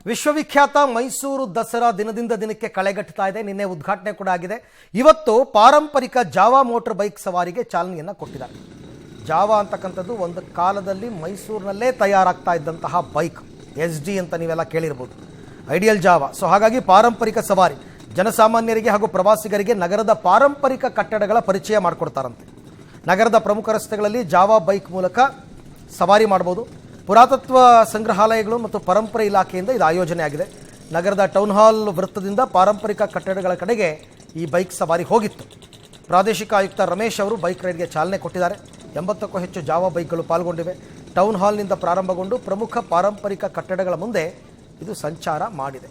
ವಿಶ್ವವಿಖ್ಯಾತ ಮೈಸೂರು ದಸರಾ ದಿನದಿಂದ ದಿನಕ್ಕೆ ಕಳೆಗಟ್ಟುತ್ತಾ ಇದೆ. ನಿನ್ನೆ ಉದ್ಘಾಟನೆ ಕೂಡ ಆಗಿದೆ. ಇವತ್ತು ಪಾರಂಪರಿಕ ಜಾವಾ ಮೋಟಾರ್ ಬೈಕ್ ಸವಾರಿಗೆ ಚಾಲನೆಯನ್ನು ಕೊಟ್ಟಿದ್ದಾರೆ. ಜಾವಾ ಅಂತಕ್ಕಂಥದ್ದು ಒಂದು ಕಾಲದಲ್ಲಿ ಮೈಸೂರಿನಲ್ಲೇ ತಯಾರಾಗ್ತಾ ಇದ್ದಂತಹ ಬೈಕ್, SD ಅಂತ ನೀವೆಲ್ಲ ಕೇಳಿರ್ಬೋದು, ಐಡಿಯಲ್ ಜಾವಾ. ಸೊ ಹಾಗಾಗಿ ಪಾರಂಪರಿಕ ಸವಾರಿ ಜನಸಾಮಾನ್ಯರಿಗೆ ಹಾಗೂ ಪ್ರವಾಸಿಗರಿಗೆ ನಗರದ ಪಾರಂಪರಿಕ ಕಟ್ಟಡಗಳ ಪರಿಚಯ ಮಾಡಿಕೊಡ್ತಾರಂತೆ. ನಗರದ ಪ್ರಮುಖ ರಸ್ತೆಗಳಲ್ಲಿ ಜಾವಾ ಬೈಕ್ ಮೂಲಕ ಸವಾರಿ ಮಾಡ್ಬೋದು. ಪುರಾತತ್ವ ಸಂಗ್ರಹಾಲಯಗಳು ಮತ್ತು ಪರಂಪರೆ ಇಲಾಖೆಯಿಂದ ಇದು ಆಯೋಜನೆ ಆಗಿದೆ. ನಗರದ ಟೌನ್ ಹಾಲ್ ವೃತ್ತದಿಂದ ಪಾರಂಪರಿಕ ಕಟ್ಟಡಗಳ ಕಡೆಗೆ ಈ ಬೈಕ್ ಸವಾರಿ ಹೋಗಿತ್ತು. ಪ್ರಾದೇಶಿಕ ಆಯುಕ್ತ ರಮೇಶ್ ಅವರು ಬೈಕ್ ರೈಡ್ಗೆ ಚಾಲನೆ ಕೊಟ್ಟಿದ್ದಾರೆ. 80ಕ್ಕೂ ಹೆಚ್ಚು ಜಾವಾ ಬೈಕ್ಗಳು ಪಾಲ್ಗೊಂಡಿವೆ. ಟೌನ್ ಹಾಲ್ನಿಂದ ಪ್ರಾರಂಭಗೊಂಡು ಪ್ರಮುಖ ಪಾರಂಪರಿಕ ಕಟ್ಟಡಗಳ ಮುಂದೆ ಇದು ಸಂಚಾರ ಮಾಡಿದೆ.